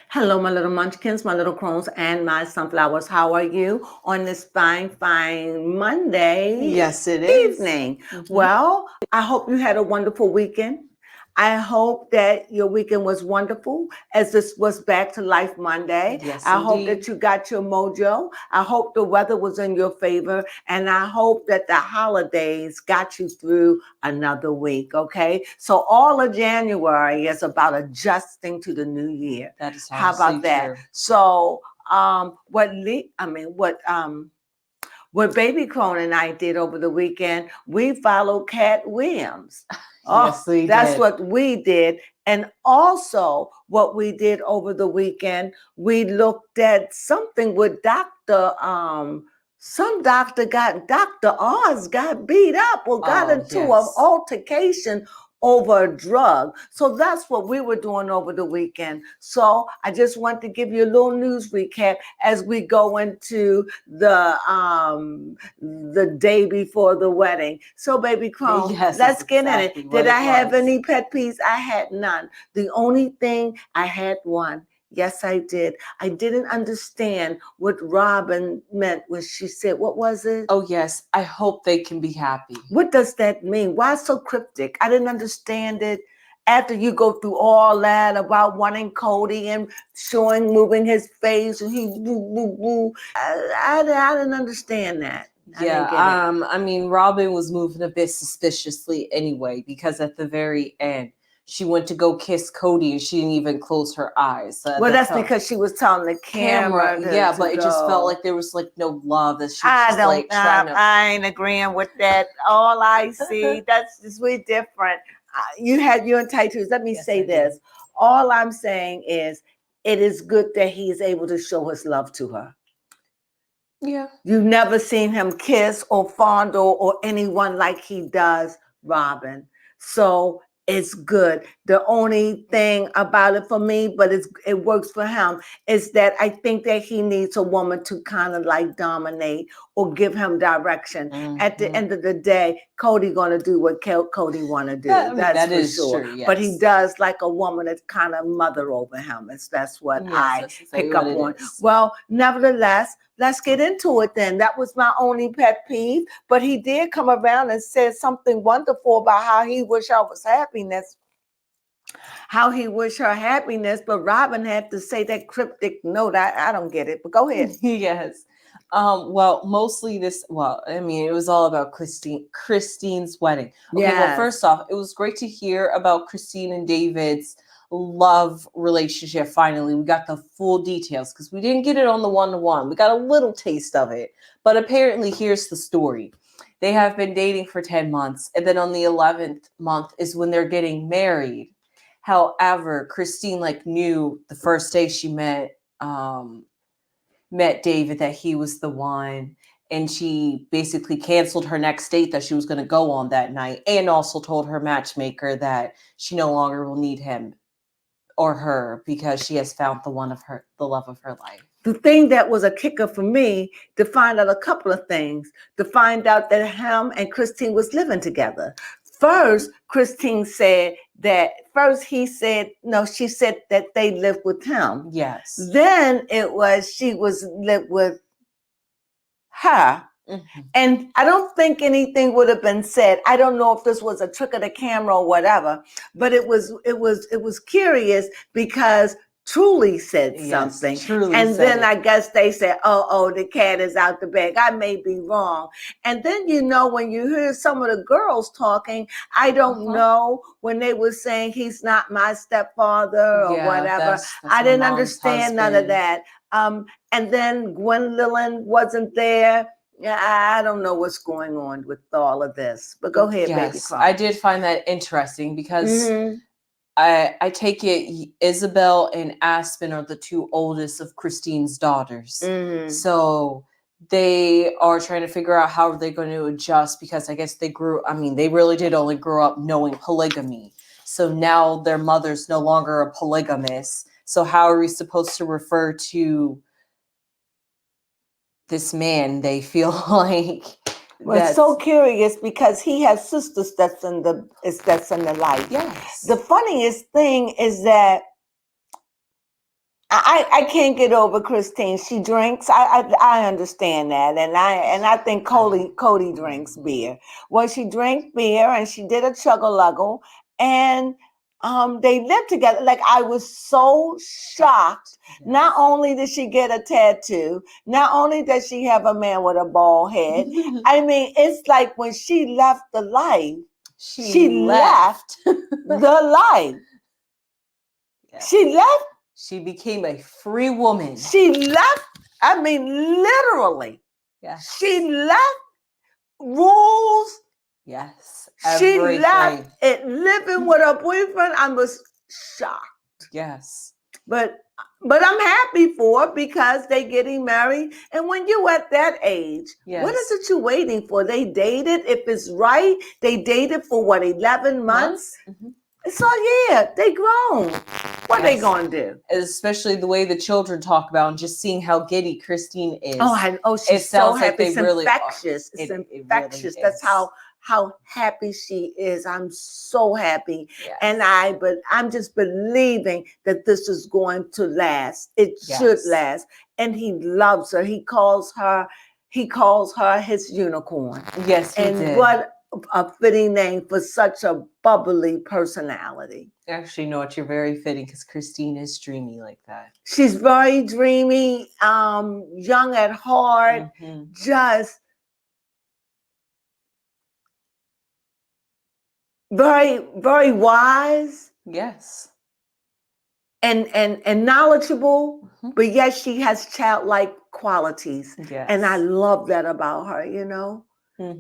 Hello, my little munchkins, my little crones, and my sunflowers. How are you on this fine, fine Monday Yes, it is. evening? Mhm. Well, I hope you had a wonderful weekend. I hope that your weekend was wonderful as this was back to life Monday. Yes, I hope that indeed. you got your mojo. I hope the weather was in your favor. And I hope that the holidays got you through another week. Okay. So all of January is about adjusting to the new year. That is How honestly about that? true. So what Baby Crone and I did over the weekend, we followed Cat Williams. Oh, Yes, we that's did. what we did. And also, what we did over the weekend, we looked at something with Dr. Oz got beat up or got Oh, into an yes. altercation over a drug. So that's what we were doing over the weekend. So I just want to give you a little news recap as we go into the day before the wedding. So, baby Crone, Yes, that's let's get in it. exactly what Did it I have was. any pet peeves? I had none. The only thing I had one. Yes, I did. I didn't understand what Robin meant when she said, what was it? Oh, yes. I hope they can be happy. What does that mean? Why so cryptic? I didn't understand it. After you go through all that about wanting Cody and moving his face, and he woo, woo, woo. I didn't understand that. I Yeah, didn't get it. I mean, Robin was moving a bit suspiciously anyway, because at the very end, she went to go kiss Cody and she didn't even close her eyes. Well, that's because she was telling the Camera, camera yeah, to but it just felt go. like there was like no love, that she was I just don't. like trying to. I ain't agreeing with that. All I see, that's just we different. You had you entitled. Let me Yes, say I did. this. All I'm saying is, it is good that he is able to show his love to her. Yeah. You've never seen him kiss or fondle or anyone like he does Robin. So it's good. The only thing about it for me, but it works for him, is that I think that he needs a woman to kind of like dominate or give him direction. At the Mhm. end of the day, Cody gonna do what Cody wanna do. I mean, That's that for is sure. true. But he Yes. does like a woman that's kind of mother over him. That's what Yes, I that's exactly pick what up it on. is. Well, nevertheless, let's get into it then. That was my only pet peeve. But he did come around and said something wonderful about how he wished her was happiness, how he wished her happiness. But Robin had to say that cryptic note. I don't get it, but go ahead. Yes. Well, mostly this, well, I mean, it was all about Christine's wedding. Okay, well, Yes. first off, it was great to hear about Christine and David's love relationship finally. We got the full details because we didn't get it on the one-to-one. We got a little taste of it. But apparently, here's the story. They have been dating for 10 months, and then on the 11th month is when they're getting married. However, Christine like knew the first day she met David that he was the one, and she basically canceled her next date that she was going to go on that night, and also told her matchmaker that she no longer will need him or her because she has found the love of her life. The thing that was a kicker for me, to find out a couple of things, to find out that him and Christine was living together. First, Christine said that first he said no, she said that they lived with him. Yes. Then it was she was lived with her. Mm-hmm. And I don't think anything would have been said. I don't know if this was a trick of the camera or whatever, but it was curious because Truly said something. Yes, Truly And said then it. I guess they said, oh, the cat is out the bag. I may be wrong. And then, when you hear some of the girls talking, I don't know when they were saying he's not my stepfather or whatever. That's I my didn't mom's understand none of husband. that. And then Gwendolyn wasn't there. Yeah, I don't know what's going on with all of this. But go ahead, baby. Yes, I did find that interesting because Mm-hmm. I take it Isabel and Aspen are the two oldest of Christine's daughters. Mm-hmm. So they are trying to figure out how they're going to adjust because I guess they really did only grow up knowing polygamy. So now their mother's no longer a polygamist. So how are we supposed to refer to this man? They feel like Well, it's so curious because he has sisters that's in the life. Yes. The funniest thing is that I can't get over Christine. She drinks. I understand that, and I think Cody drinks beer. Well, she drank beer, and she did a chug-a-luggle, and they lived together. Like, I was so shocked. Yes. Not only did she get a tattoo, not only does she have a man with a bald head. I mean, it's like when she left the life, she left the life. Yes. She left. She became a free woman. She left. I mean, literally. Yes. She left rules. Yes. She Everything. left it living with her boyfriend. I was shocked. Yes. But I'm happy for her because they getting married. And when you at that age, what is it you waiting for? They dated. If it's right, they dated for what, 11 months? Mm-hmm. So yeah, they grown. What they gonna do? Especially the way the children talk about and just seeing how giddy Christine is. She's so happy. It's really infectious. It's infectious. Really That's how happy she is. I'm so happy. Yes. And but I'm just believing that this is going to last. It should last. And he loves her. He calls her his unicorn. Yes, he did. What a fitting name for such a bubbly personality. Actually, you know what? You're very fitting because Christine is dreamy like that. She's very dreamy, young at heart, just very, very wise. Yes. And knowledgeable, but yet she has childlike qualities. Yes. And I love that about her, you know.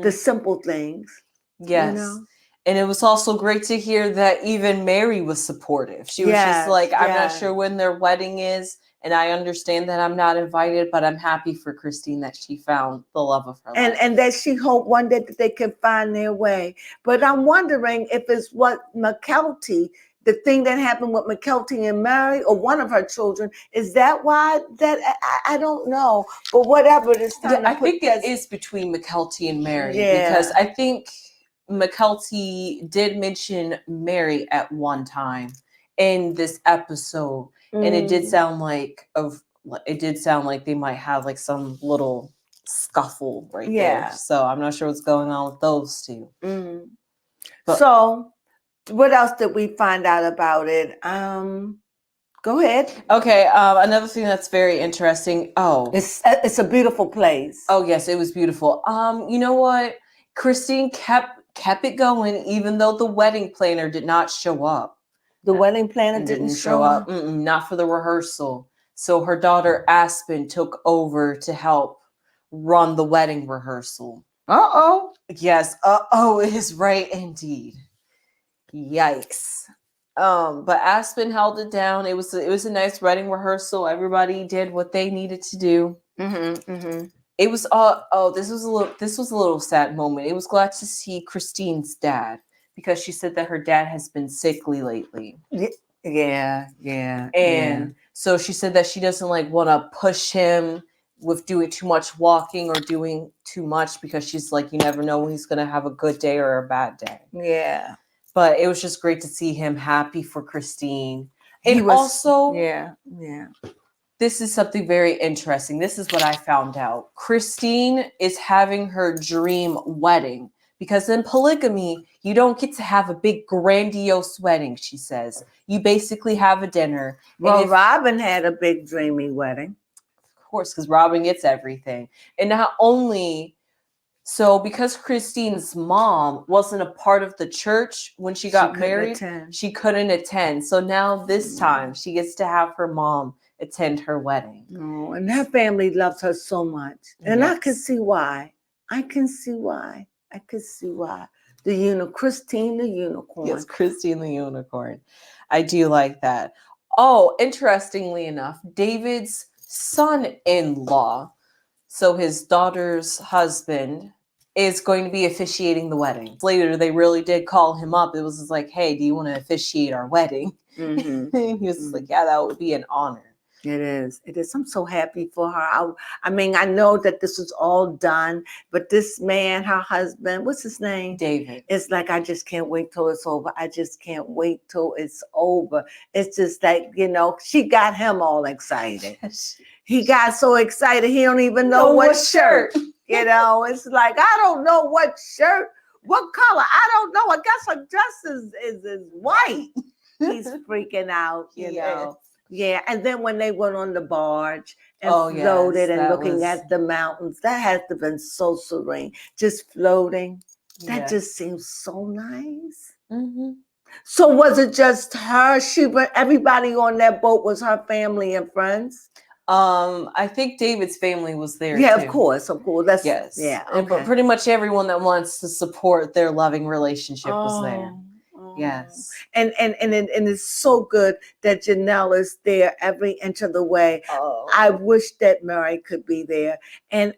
The simple things. Yes. You know? And it was also great to hear that even Mary was supportive. She was just like, I'm not sure when their wedding is, and I understand that I'm not invited, but I'm happy for Christine that she found the love of her life. And that she hoped one day that they could find their way. But I'm wondering if it's what McKelty, the thing that happened with McKelty and Mary, or one of her children, is that why? That I don't know. But whatever it is, I think it is between McKelty and Mary, because I think McKelty did mention Mary at one time in this episode, and it did sound like they might have like some little scuffle right there. So I'm not sure what's going on with those two. So what else did we find out about it? Go ahead. Okay. Another thing that's very interesting. Oh, it's a beautiful place. Oh yes, it was beautiful. You know what? Christine kept it going, even though the wedding planner did not show up. The wedding planner didn't show up? Not for the rehearsal. So her daughter Aspen took over to help run the wedding rehearsal. Uh-oh. Yes. Uh-oh is right indeed. Yikes. But Aspen held it down. It was a nice wedding rehearsal. Everybody did what they needed to do. It was this was a little sad moment. It was glad to see Christine's dad, because she said that her dad has been sickly lately. Yeah. And so she said that she doesn't like want to push him with doing too much walking or doing too much, because she's like, you never know when he's going to have a good day or a bad day. Yeah. But it was just great to see him happy for Christine. And also, this is something very interesting. This is what I found out. Christine is having her dream wedding, because in polygamy, you don't get to have a big grandiose wedding, she says. You basically have a dinner. Well, Robin had a big dreamy wedding. Of course, because Robin gets everything. And not only... So because Christine's mom wasn't a part of the church when she got married, she couldn't attend. So now this time she gets to have her mom attend her wedding. Oh, and her family loves her so much. And I can see why. Christine the unicorn. Yes, Christine the unicorn. I do like that. Oh, interestingly enough, David's son-in-law, so his daughter's husband, is going to be officiating the wedding. Later, they really did call him up. It was just like, hey, do you want to officiate our wedding? And he was just like, yeah, that would be an honor. It is. It is. I'm so happy for her. I mean, I know that this was all done, but this man, her husband, what's his name? David. It's like, I just can't wait till it's over. I just can't wait till it's over. It's just like, she got him all excited. He got so excited, he don't even know what shirt. It's like, I don't know what shirt, what color. I don't know. I guess her dress is white. He's freaking out, Yes. Yeah, and then when they went on the barge and Yes, floated and that looking was- at the mountains, that has to have been so serene. Just floating. That Yes. just seems so nice. Mhm. So was it just her? Everybody on that boat was her family and friends? I think David's family was there Yeah, too. of course. That's Yes. yeah. But Okay. pretty much everyone that wants to support their loving relationship was there. Yes. And it's so good that Janelle is there every inch of the way. Oh. I wish that Mary could be there. And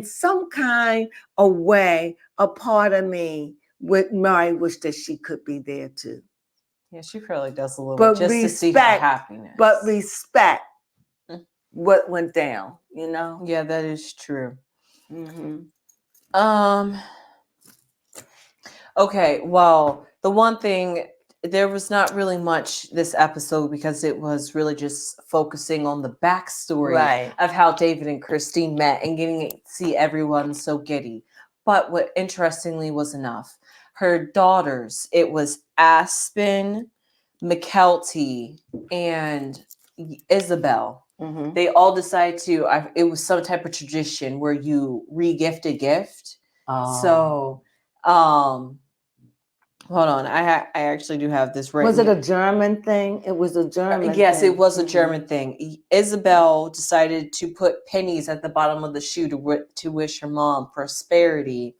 some kind of way, a part of me with Mary wish that she could be there too. Yeah, she probably does a little But just to see her happiness. But respect what went down, Yeah, that is true. Mm-hmm. Okay, well, the one thing, there was not really much this episode because it was really just focusing on the backstory of how David and Christine met and getting to see everyone so giddy. But what interestingly was enough, her daughters, it was Aspen, McKelty, and Isabel. Mm-hmm. They all decided it was some type of tradition where you re-gift a gift. Oh. So, hold on. I actually do have this written. Was it a German thing? It was a German yes, thing. it was a German thing. Isabel decided to put pennies at the bottom of the shoe to wish her mom prosperity.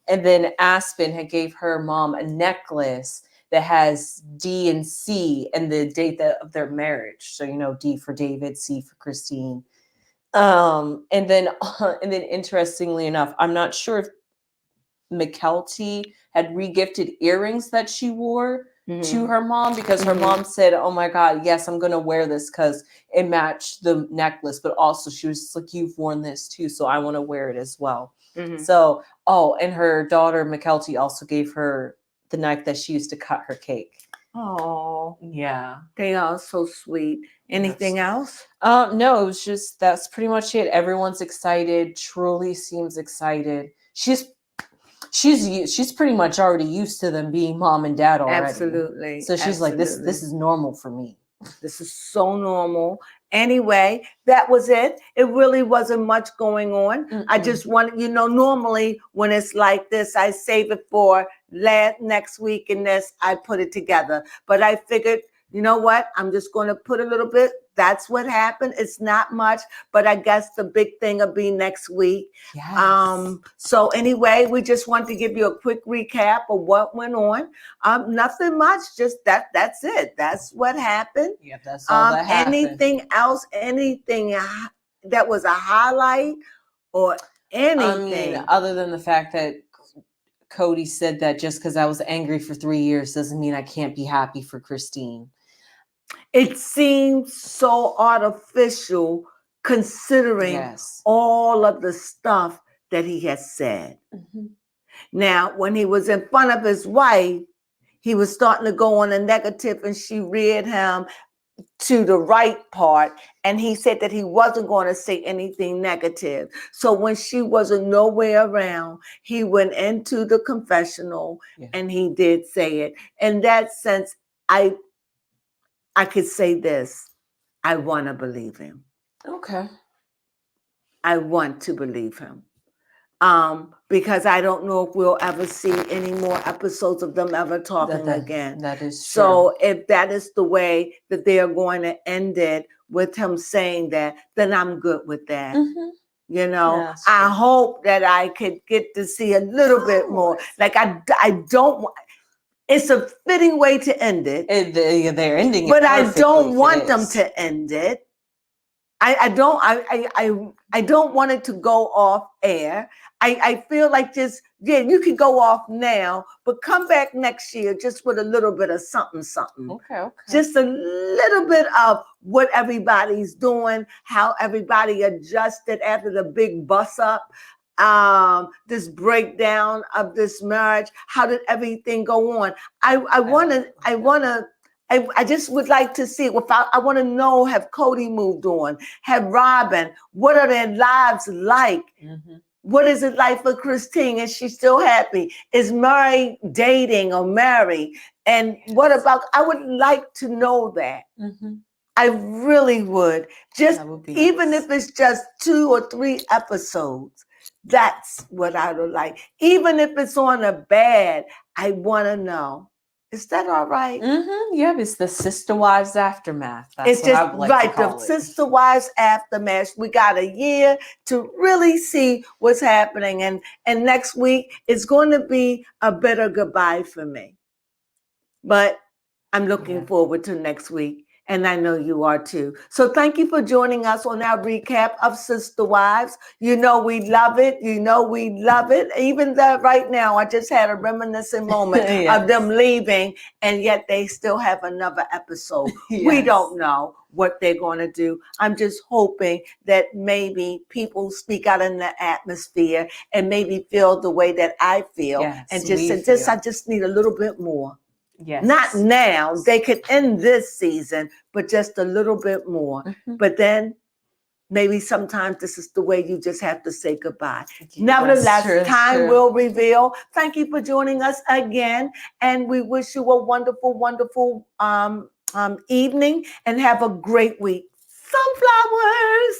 And then Aspen had gave her mom a necklace that has D and C and the date of their marriage. So, D for David, C for Christine. And then interestingly enough, I'm not sure if McKelty had regifted earrings that she wore to her mom because her mom said, "Oh my God, yes, I'm gonna wear this because it matched the necklace." But also she was just like, "You've worn this too, so I want to wear it as well." So, and her daughter McKelty also gave her the knife that she used to cut her cake. Oh, yeah, they are so sweet. Anything else? No, it was just that's pretty much it. Everyone's excited. Truly seems excited. She's pretty much already used to them being mom and dad already. Absolutely. So she's like, this is normal for me. This is so normal. Anyway, that was it. It really wasn't much going on. I just wanted, normally when it's like this, I save it for next week and I put it together. But I figured, you know what? I'm just going to put a little bit. That's what happened. It's not much, but I guess the big thing will be next week. Yes. So anyway, we just want to give you a quick recap of what went on. Nothing much, just that's it. That's what happened. Yeah, that's all that happened. Anything else, anything that was a highlight or anything? I mean, other than the fact that Cody said that just because I was angry for 3 years doesn't mean I can't be happy for Christine. It seems so artificial considering all of the stuff that he has said. Now, when he was in front of his wife, he was starting to go on a negative and she read him to the right part. And he said that he wasn't going to say anything negative. So when she wasn't nowhere around, he went into the confessional and he did say it. In that sense, I could say this. I want to believe him. Okay. I want to believe him. Because I don't know if we'll ever see any more episodes of them ever talking again. That is true. So if that is the way that they are going to end it with him saying that, then I'm good with that. I hope that I could get to see a little bit more. Like I don't. It's a fitting way to end it. They're ending it, but I don't want them to end it. I don't want it to go off air. I feel like just, yeah, you can go off now, but come back next year just with a little bit of something. Okay, okay. Just a little bit of what everybody's doing, how everybody adjusted after the big bus up, this breakdown of this marriage. How did everything go on? I just would like to see. I want to know, have Cody moved on? Have Robin? What are their lives like? Mm-hmm. What is it like for Christine? Is she still happy? Is Murray dating or married? And what about, I would like to know that. Mm-hmm. I really would. Just That would be even nice. if it's just 2 or 3 episodes, that's what I would like. Even if it's on a bad, I want to know. Is that all right? Mm-hmm. Yep, it's the Sisterwives aftermath. That's It's what just I would like right. to call The it. Sister Wives aftermath. We got a year to really see what's happening, and next week it's going to be a bitter goodbye for me. But I'm looking forward to next week, and I know you are too. So thank you for joining us on our recap of Sister Wives. You know we love it. You know we love it. Even though right now I just had a reminiscent moment Yes. of them leaving, and yet they still have another episode. Yes. We don't know what they're going to do. I'm just hoping that maybe people speak out in the atmosphere and maybe feel the way that I feel, Yes, and just we say, feel. I just need a little bit more. Yes. Not now. They could end this season, but just a little bit more. Mhm. But then maybe sometimes this is the way you just have to say goodbye. Yeah, Nevertheless, that's true, that's time true. will reveal. Thank you for joining us again. And we wish you a wonderful, wonderful evening, and have a great week. Sunflowers.